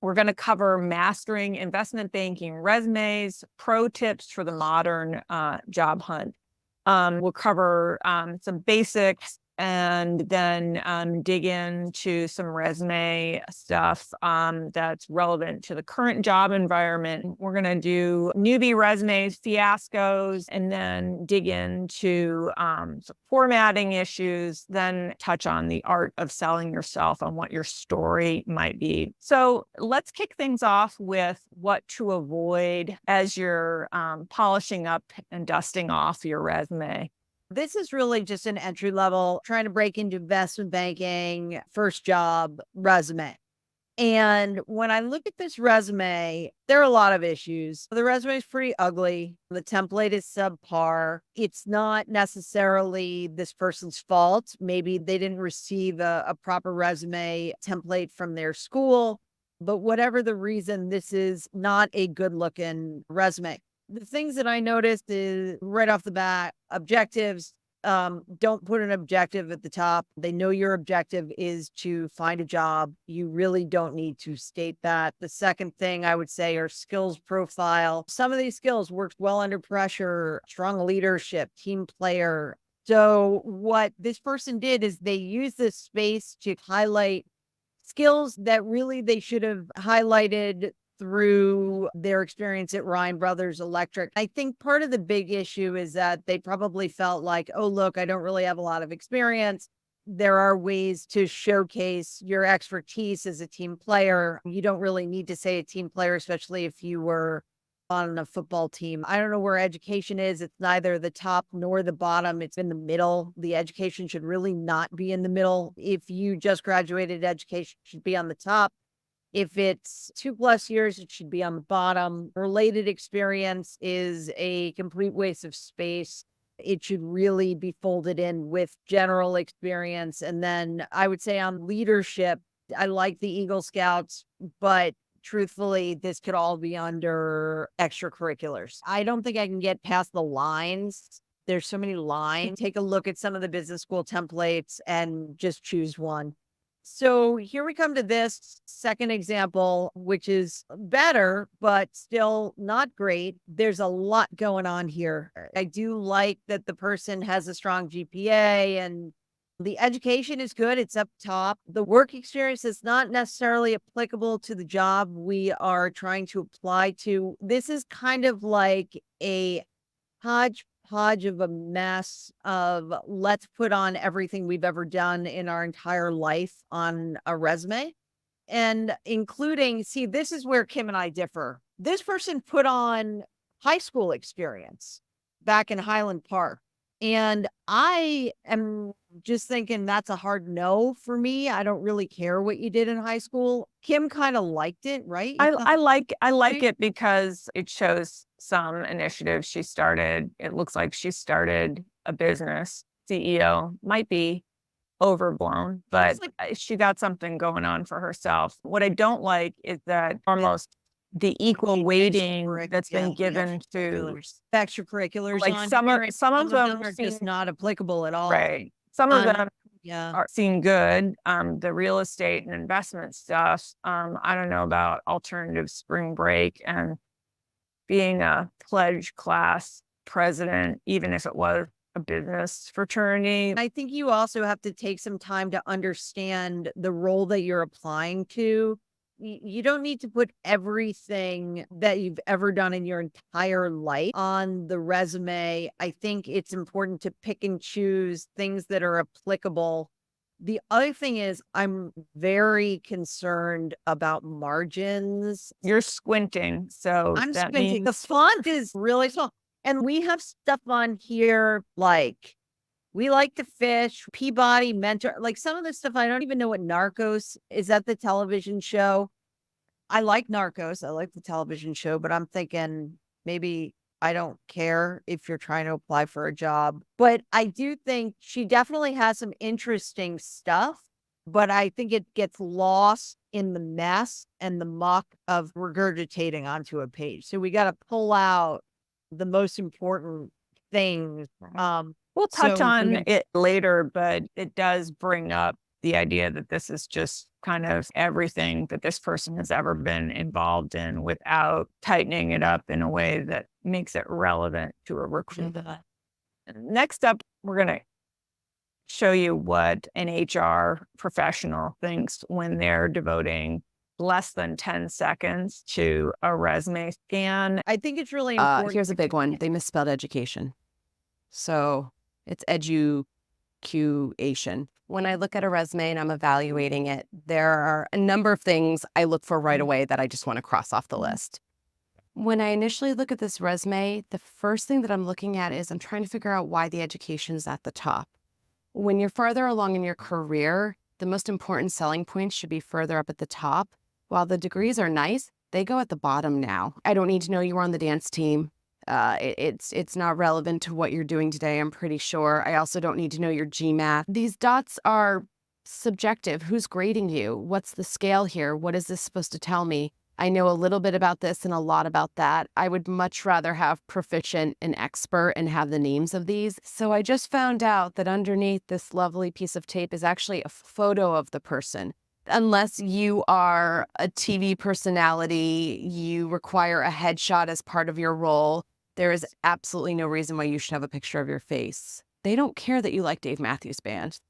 We're going to cover mastering investment banking resumes, pro tips for the modern job hunt. We'll cover some basics and then dig into some resume stuff that's relevant to the current job environment. We're going to do newbie resumes, fiascos, and then dig into some formatting issues, then touch on the art of selling yourself and what your story might be. So let's kick things off with what to avoid as you're polishing up and dusting off your resume. This is really just an entry level, trying to break into investment banking, first job resume. And when I look at this resume, there are a lot of issues. The resume is pretty ugly. The template is subpar. It's not necessarily this person's fault. Maybe they didn't receive a proper resume template from their school. But whatever the reason, this is not a good looking resume. The things that I noticed is right off the bat, objectives. Don't put an objective at the top. They know your objective is to find a job. You really don't need to state that. The second thing I would say are skills profile. Some of these skills worked well under pressure, strong leadership, team player. So what this person did is they used this space to highlight skills that really they should have highlighted through their experience at Ryan Brothers Electric. I think part of the big issue is that they probably felt like, oh, look, I don't really have a lot of experience. There are ways to showcase your expertise as a team player. You don't really need to say a team player, especially if you were on a football team. I don't know where education is. It's neither the top nor the bottom. It's in the middle. The education should really not be in the middle. If you just graduated, education should be on the top. If it's 2+ years, it should be on the bottom. Related experience is a complete waste of space. It should really be folded in with general experience. And then I would say on leadership, I like the Eagle Scouts, but truthfully, this could all be under extracurriculars. I don't think I can get past the lines. There's so many lines. Take a look at some of the business school templates and just choose one. So here we come to this second example, which is better, but still not great. There's a lot going on here. I do like that the person has a strong GPA and the education is good. It's up top. The work experience is not necessarily applicable to the job we are trying to apply to. This is kind of like a hodgepodge of a mess of let's put on everything we've ever done in our entire life on a resume. And including, see, this is where Kim and I differ. This person put on high school experience back in Highland Park. And I am just thinking that's a hard no for me. I don't really care what you did in high school. Kim kind of liked it, right? I like it because it shows some initiative she started. It looks like she started a business. CEO might be overblown, but she got something going on for herself. What I don't like is that almost the equal weighting that's been given to extracurriculars. Like some of them are just not applicable at all. Right. Some of them Yeah. are seem good. The real estate and investment stuff. I don't know about alternative spring break and being a pledge class president, even if it was a business fraternity. I think you also have to take some time to understand the role that you're applying to. You don't need to put everything that you've ever done in your entire life on the resume. I think it's important to pick and choose things that are applicable. The other thing is I'm very concerned about margins. You're squinting, so I'm that squinting. means The font is really small. And we have stuff on here like we like to fish, Peabody, Mentor, like some of this stuff. I don't even know what Narcos is. That the television show? I like Narcos. I like the television show, but I'm thinking maybe I don't care if you're trying to apply for a job. But I do think she definitely has some interesting stuff, but I think it gets lost in the mess and the muck of regurgitating onto a page. So we got to pull out the most important things. We'll touch on it later, but it does bring up the idea that this is just kind of everything that this person has ever been involved in without tightening it up in a way that makes it relevant to a recruiter. Next up, we're going to show you what an HR professional thinks when they're devoting less than 10 seconds to a resume scan. I think it's really important. Here's a big one. They misspelled education. So it's education. When I look at a resume and I'm evaluating it, there are a number of things I look for right away that I just want to cross off the list. When I initially look at this resume, the first thing that I'm looking at is I'm trying to figure out why the education is at the top. When you're farther along in your career, the most important selling points should be further up at the top. While the degrees are nice, they go at the bottom now. I don't need to know you were on the dance team. It's not relevant to what you're doing today, I'm pretty sure. I also don't need to know your GMAT. These dots are subjective. Who's grading you? What's the scale here? What is this supposed to tell me? I know a little bit about this and a lot about that. I would much rather have proficient and expert and have the names of these. So I just found out that underneath this lovely piece of tape is actually a photo of the person. Unless you are a TV personality, you require a headshot as part of your role, there is absolutely no reason why you should have a picture of your face. They don't care that you like Dave Matthews Band.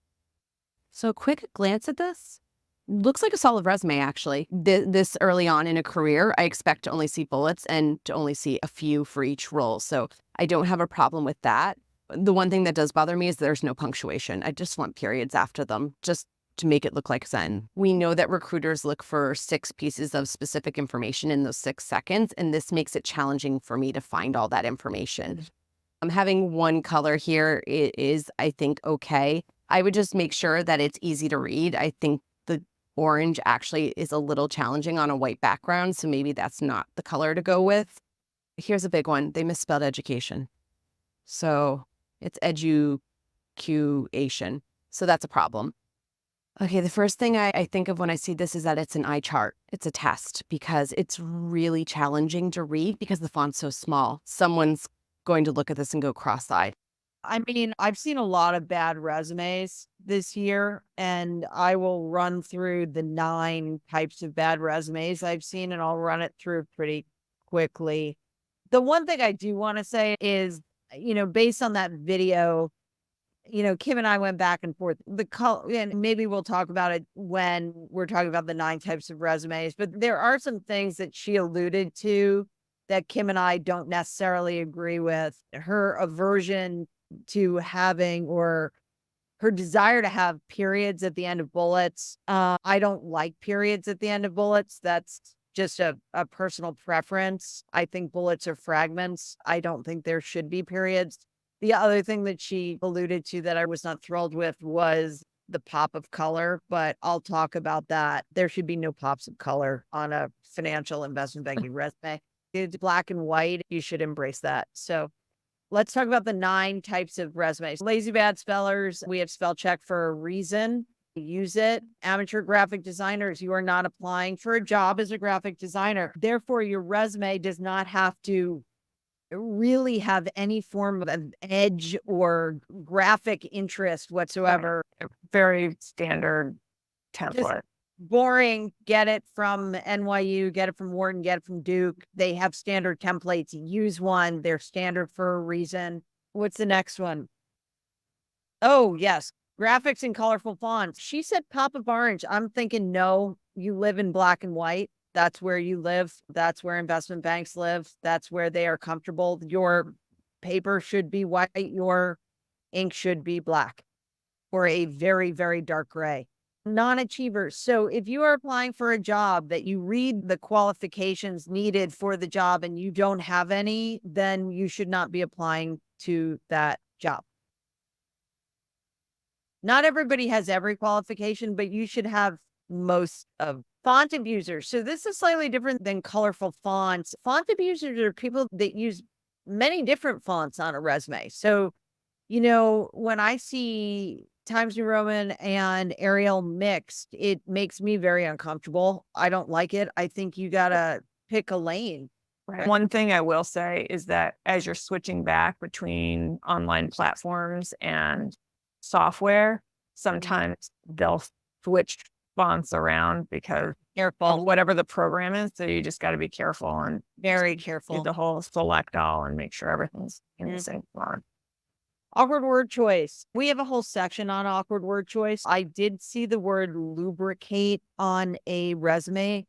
So a quick glance at this. Looks like a solid resume, actually. This early on in a career, I expect to only see bullets and to only see a few for each role. So I don't have a problem with that. The one thing that does bother me is there's no punctuation. I just want periods after them, just to make it look like Zen. We know that recruiters look for 6 pieces of specific information in those 6 seconds, and this makes it challenging for me to find all that information. Having one color here is, I think, okay. I would just make sure that it's easy to read. I think the orange actually is a little challenging on a white background, so maybe that's not the color to go with. Here's a big one. They misspelled education. So it's education. So that's a problem. Okay, the first thing I think of when I see this is that it's an eye chart. It's a test because it's really challenging to read because the font's so small. Someone's going to look at this and go cross-eyed. I mean, I've seen a lot of bad resumes this year, and I will run through the 9 types of bad resumes I've seen, and I'll run it through pretty quickly. The one thing I do want to say is, based on that video, Kim and I went back and forth. And maybe we'll talk about it when we're talking about the 9 types of resumes, but there are some things that she alluded to that Kim and I don't necessarily agree with. Her aversion to having, or her desire to have, periods at the end of bullets. I don't like periods at the end of bullets. That's just a personal preference. I think bullets are fragments. I don't think there should be periods. The other thing that she alluded to that I was not thrilled with was the pop of color, but I'll talk about that. There should be no pops of color on a financial investment banking resume. It's black and white. You should embrace that. So let's talk about the 9 types of resumes. Lazy bad spellers, we have spell check for a reason. Use it. Amateur graphic designers, you are not applying for a job as a graphic designer. Therefore, your resume does not have to really have any form of edge or graphic interest whatsoever. Very standard template. Just boring. Get it from NYU, get it from Wharton, get it from Duke. They have standard templates. Use one. They're standard for a reason. What's the next one? Oh, yes. Graphics in colorful fonts. She said pop of orange. I'm thinking, no, you live in black and white. That's where you live. That's where investment banks live. That's where they are comfortable. Your paper should be white. Your ink should be black or a very, very dark gray. Non-achievers. So if you are applying for a job that you read the qualifications needed for the job and you don't have any, then you should not be applying to that job. Not everybody has every qualification, but you should have most of. Font abusers. So this is slightly different than colorful fonts. Font abusers are people that use many different fonts on a resume. So, when I see Times New Roman and Arial mixed, it makes me very uncomfortable. I don't like it. I think you got to pick a lane. Right. One thing I will say is that as you're switching back between online platforms and software, sometimes they'll switch fonts around because of Careful, whatever the program is. So you just got to be careful and very do careful. the whole select all and make sure everything's in the same font. Awkward word choice. We have a whole section on awkward word choice. I did see the word lubricate on a resume.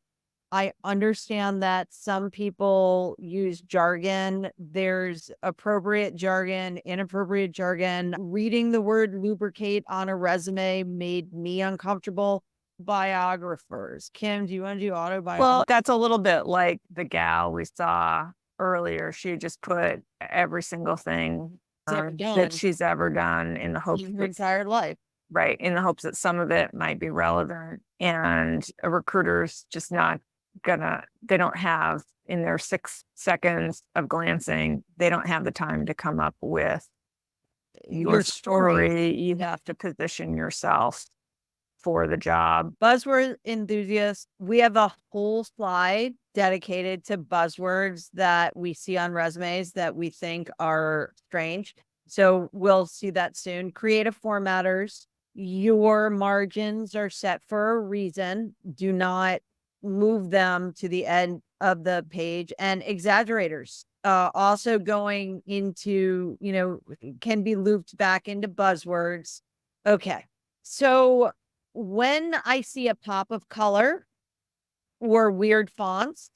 I understand that some people use jargon. There's appropriate jargon, inappropriate jargon. Reading the word lubricate on a resume made me uncomfortable. Biographers. Kim, do you want to do autobiography? Well, that's a little bit like the gal we saw earlier. She just put every single thing that she's ever done in the hopes her that, entire life. right, in the hopes that some of it might be relevant. And a recruiter's just not they don't have in their 6 seconds of glancing, they don't have the time to come up with your story. You have to position yourself for the job. Buzzword enthusiasts, we have a whole slide dedicated to buzzwords that we see on resumes that we think are strange. So we'll see that soon. Creative formatters, your margins are set for a reason. Do not move them to the end of the page. And exaggerators, also going into, can be looped back into buzzwords. Okay. So when I see a pop of color or weird fonts,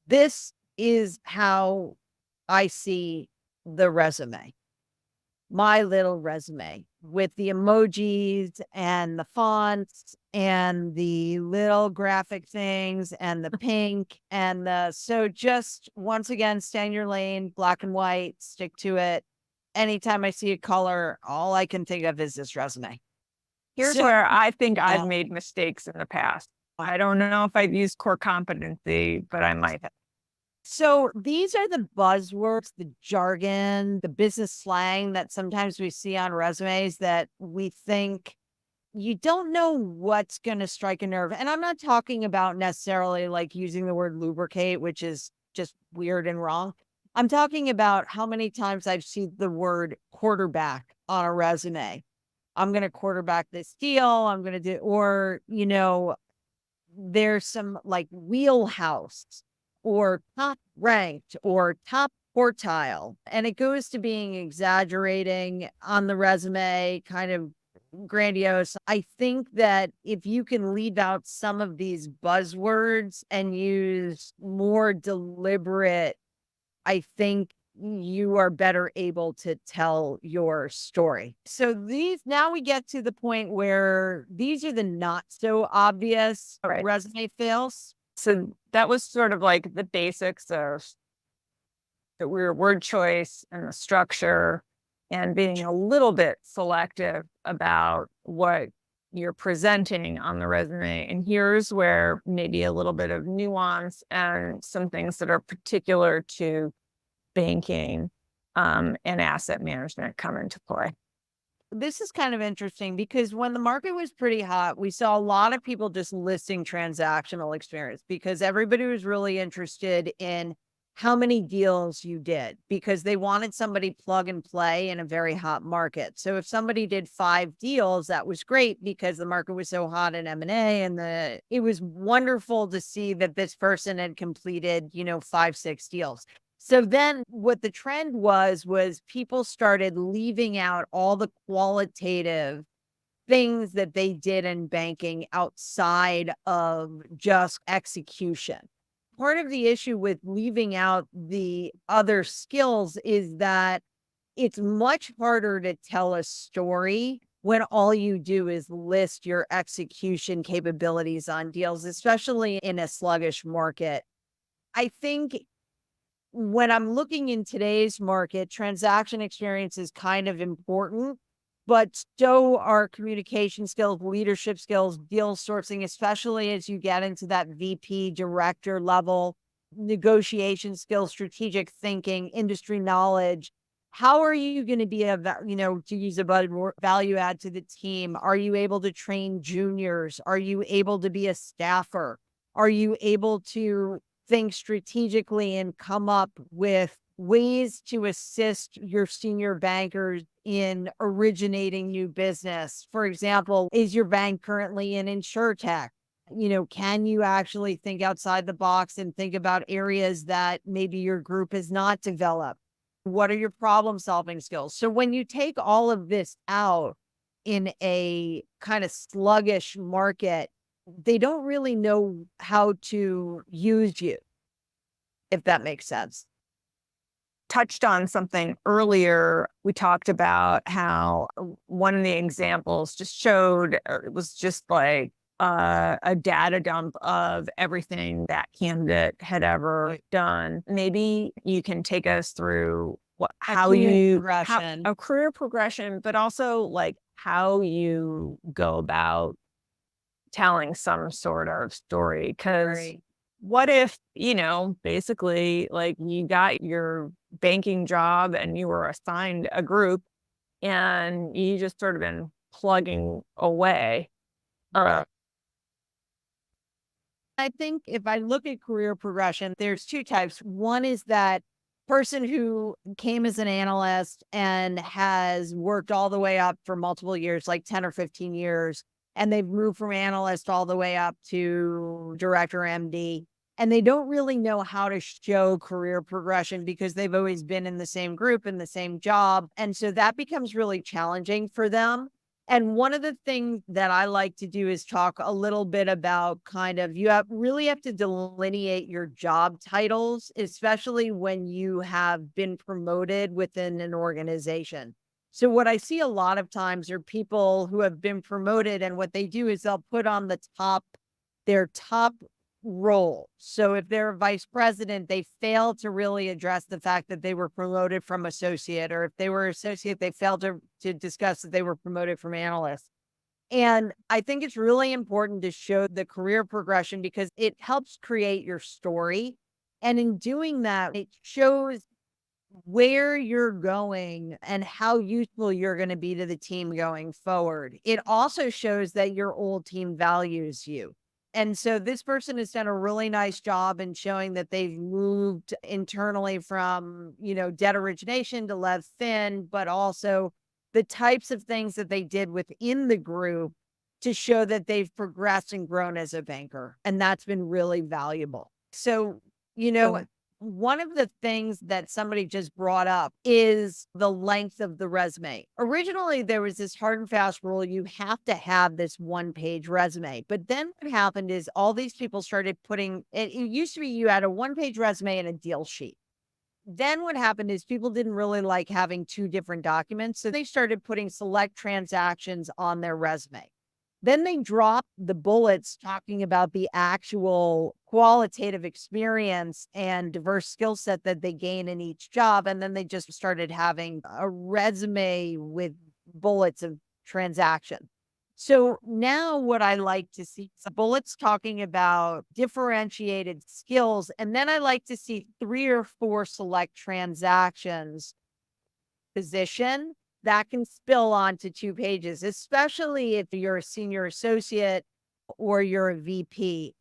this is how I see the resume. My little resume with the emojis and the fonts and the little graphic things and the pink so just once again, stay in your lane, black and white, stick to it. Anytime I see a color, all I can think of is this resume. Here's where I think I've made mistakes in the past. I don't know if I've used core competency, but I might have. So these are the buzzwords, the jargon, the business slang that sometimes we see on resumes that we think you don't know what's going to strike a nerve. And I'm not talking about necessarily like using the word lubricate, which is just weird and wrong. I'm talking about how many times I've seen the word quarterback on a resume. I'm going to quarterback this deal. I'm going to do, or, there's some like wheelhouse or top ranked or top quartile. And it goes to being exaggerating on the resume, kind of grandiose. I think that if you can leave out some of these buzzwords and use more deliberate, I think you are better able to tell your story. So now we get to the point where these are the not so obvious resume fails. So that was sort of like the basics of the word choice and the structure and being a little bit selective about what you're presenting on the resume. And here's where maybe a little bit of nuance and some things that are particular to banking and asset management come into play. This is kind of interesting because when the market was pretty hot, we saw a lot of people just listing transactional experience because everybody was really interested in how many deals you did because they wanted somebody plug and play in a very hot market. So if somebody did 5 deals, that was great because the market was so hot in M&A and it was wonderful to see that this person had completed, 5, 6 deals. So then what the trend was people started leaving out all the qualitative things that they did in banking outside of just execution. Part of the issue with leaving out the other skills is that it's much harder to tell a story when all you do is list your execution capabilities on deals, especially in a sluggish market. I think when I'm looking in today's market, transaction experience is kind of important, but so are communication skills, leadership skills, deal sourcing, especially as you get into that VP director level, negotiation skills, strategic thinking, industry knowledge. How are you going to be to use a buzzword, value add to the team? Are you able to train juniors? Are you able to be a staffer? Are you able to think strategically and come up with ways to assist your senior bankers in originating new business. For example, is your bank currently in insurtech? Can you actually think outside the box and think about areas that maybe your group has not developed? What are your problem solving skills? So when you take all of this out in a kind of sluggish market, they don't really know how to use you, if that makes sense. Touched on something earlier. We talked about how one of the examples just showed, or it was just like a data dump of everything that candidate had ever done. Maybe you can take us through a career progression, but also like how you go about telling some sort of story. Because what if, basically like you got your banking job and you were assigned a group and you just sort of been plugging away. I think if I look at career progression, there's two types. One is that person who came as an analyst and has worked all the way up for multiple years, like 10 or 15 years, and they've moved from analyst all the way up to director MD. And they don't really know how to show career progression because they've always been in the same group, in the same job. And so that becomes really challenging for them. And one of the things that I like to do is talk a little bit about really have to delineate your job titles, especially when you have been promoted within an organization. So what I see a lot of times are people who have been promoted, and what they do is they'll put on their top role. So if they're a vice president, they fail to really address the fact that they were promoted from associate, or if they were associate, they failed to discuss that they were promoted from analyst. And I think it's really important to show the career progression because it helps create your story. And in doing that, it shows where you're going and how useful you're going to be to the team going forward. It also shows that your old team values you. And so this person has done a really nice job in showing that they've moved internally from, debt origination to lev fin, but also the types of things that they did within the group to show that they've progressed and grown as a banker. And that's been really valuable. So, one of the things that somebody just brought up is the length of the resume. Originally, there was this hard and fast rule. You have to have this 1-page resume. But then what happened is all these people started putting, it used to be you had a 1-page resume and a deal sheet. Then what happened is people didn't really like having 2 different documents. So they started putting select transactions on their resume. Then they dropped the bullets talking about the actual qualitative experience and diverse skill set that they gain in each job. And then they just started having a resume with bullets of transaction. So now what I like to see is bullets talking about differentiated skills. And then I like to see 3 or 4 select transactions position that can spill onto 2 pages, especially if you're a senior associate or you're a VP.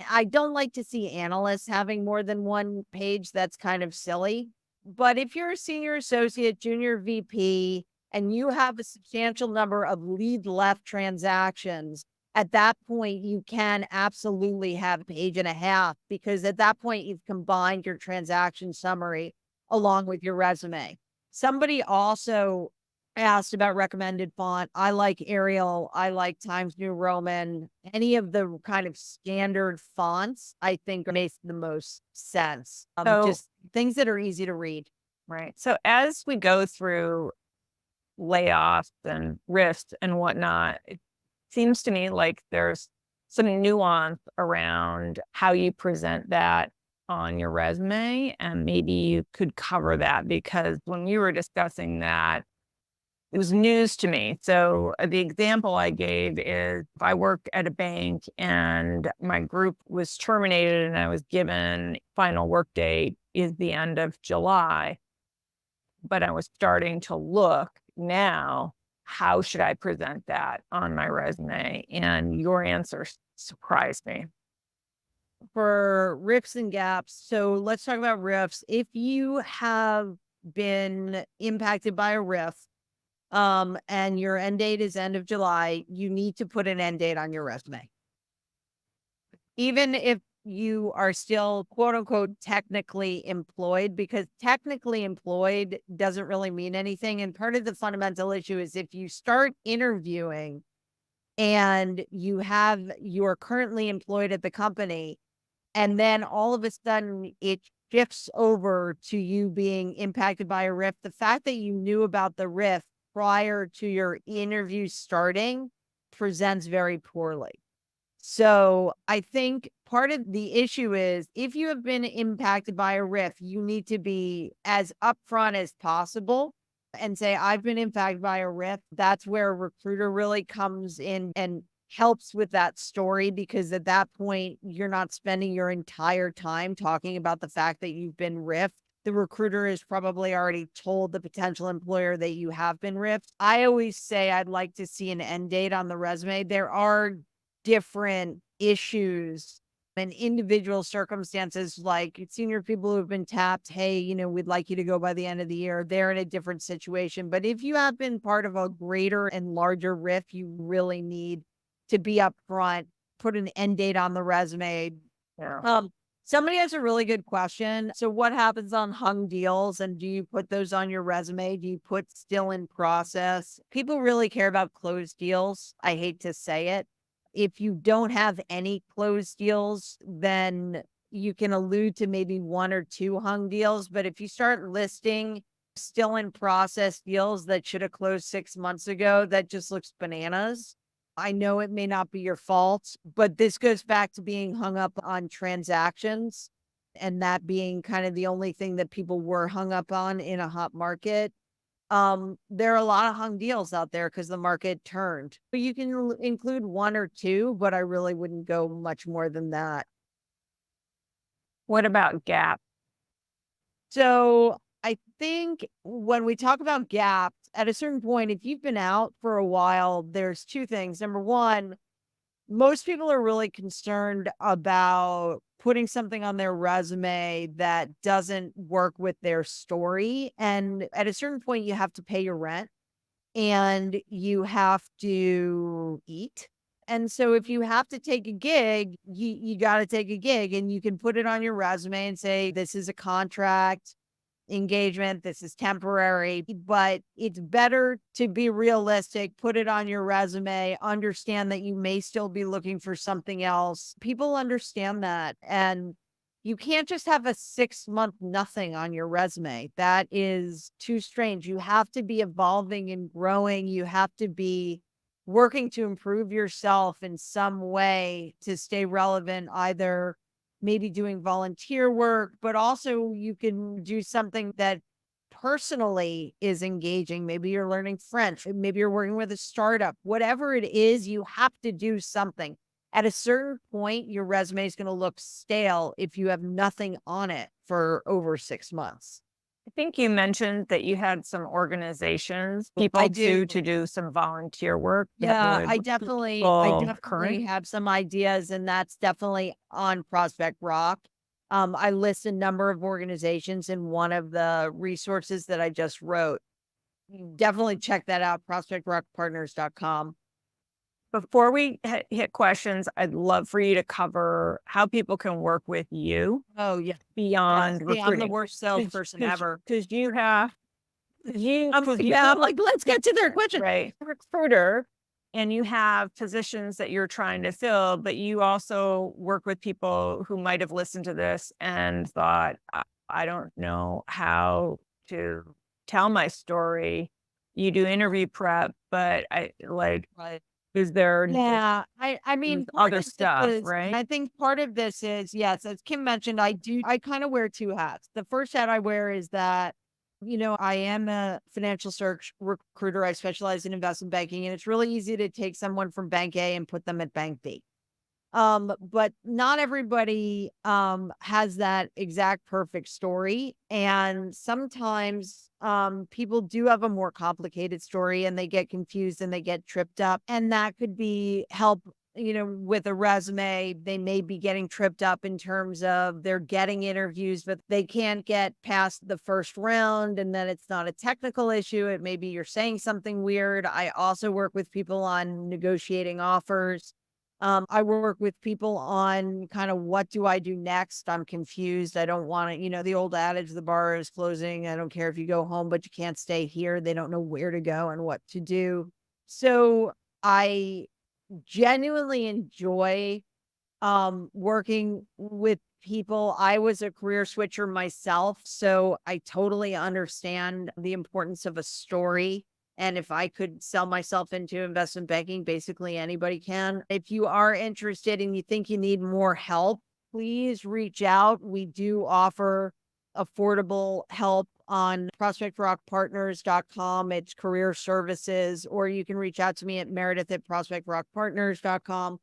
I don't like to see analysts having more than 1 page. That's kind of silly. But if you're a senior associate, junior VP, and you have a substantial number of lead left transactions, at that point, you can absolutely have a page and a half because at that point, you've combined your transaction summary along with your resume. Somebody also asked about recommended font. I like Arial. I like Times New Roman. Any of the kind of standard fonts, I think makes the most sense. Just things that are easy to read. Right. So as we go through layoffs and RIFs and whatnot, it seems to me like there's some nuance around how you present that on your resume. And maybe you could cover that because when we were discussing that, it was news to me. So the example I gave is if I work at a bank and my group was terminated and I was given final work date is the end of July, but I was starting to look now, how should I present that on my resume? And your answer surprised me. for RIFs and gaps. So let's talk about RIFs. If you have been impacted by a RIF, and your end date is end of July, you need to put an end date on your resume. Even if you are still quote unquote technically employed, because technically employed doesn't really mean anything. And part of the fundamental issue is if you start interviewing and you are currently employed at the company, and then all of a sudden it shifts over to you being impacted by a RIF, the fact that you knew about the RIF prior to your interview starting presents very poorly. So I think part of the issue is if you have been impacted by a RIF, you need to be as upfront as possible and say, I've been impacted by a RIF. That's where a recruiter really comes in and helps with that story, because at that point, you're not spending your entire time talking about the fact that you've been RIFed. The recruiter has probably already told the potential employer that you have been RIFed. I always say I'd like to see an end date on the resume. There are different issues and individual circumstances, like senior people who have been tapped. Hey, we'd like you to go by the end of the year. They're in a different situation. But if you have been part of a greater and larger RIF, you really need to be upfront, put an end date on the resume. Yeah. Somebody has a really good question. So what happens on hung deals, and do you put those on your resume? Do you put still in process? People really care about closed deals. I hate to say it. If you don't have any closed deals, then you can allude to maybe one or two hung deals. But if you start listing still in process deals that should have closed 6 months ago, that just looks bananas. I know it may not be your fault, but this goes back to being hung up on transactions and that being kind of the only thing that people were hung up on in a hot market. There are a lot of hung deals out there because the market turned. But you can include one or two, but I really wouldn't go much more than that. What about gap? So I think when we talk about gaps, at a certain point, if you've been out for a while, there's two things. Number one, most people are really concerned about putting something on their resume that doesn't work with their story. And at a certain point, you have to pay your rent and you have to eat. And so if you have to take a gig, you got to take a gig, and you can put it on your resume and say, this is a contract engagement, this is temporary. But it's better to be realistic, put it on your resume, understand that you may still be looking for something else. People understand that. And you can't just have a 6-month nothing on your resume. That is too strange. You have to be evolving and growing. You have to be working to improve yourself in some way to stay relevant, either maybe doing volunteer work, but also you can do something that personally is engaging. Maybe you're learning French, maybe you're working with a startup, whatever it is, you have to do something. At a certain point, your resume is going to look stale if you have nothing on it for over 6 months. I think you mentioned that you had some organizations, people I do. to do some volunteer work. that Yeah, would I definitely fall current. have some ideas, and that's definitely on Prospect Rock. I list a number of organizations in one of the resources that I just wrote. Definitely check that out, prospectrockpartners.com. Before we hit questions, I'd love for you to cover how people can work with you Oh, yeah. beyond See, recruiting. I'm the worst salesperson ever. Because you have, I'm like, let's get to their question. right, recruiter, and you have positions that you're trying to fill, but you also work with people who might have listened to this and thought, I don't know how to tell my story. You do interview prep, but Right. is there Yeah, I mean, part other of this stuff, is- right? I think part of this is, yes, as Kim mentioned, I kind of wear two hats. The first hat I wear is that, I am a financial search recruiter. I specialize in investment banking, and it's really easy to take someone from bank A and put them at bank B. But not everybody has that exact perfect story. And sometimes people do have a more complicated story and they get confused and they get tripped up. And that could be help with a resume, they may be getting tripped up in terms of they're getting interviews, but they can't get past the first round. And then it's not a technical issue. It may be you're saying something weird. I also work with people on negotiating offers. I work with people on kind of what do I do next? I'm confused. I don't want to, the old adage, the bar is closing. I don't care if you go home, but you can't stay here. They don't know where to go and what to do. So I genuinely enjoy working with people. I was a career switcher myself, so I totally understand the importance of a story. And if I could sell myself into investment banking, basically anybody can. If you are interested and you think you need more help, please reach out. We do offer affordable help on prospectrockpartners.com. It's career services, or you can reach out to me at meredith@prospectrockpartners.com.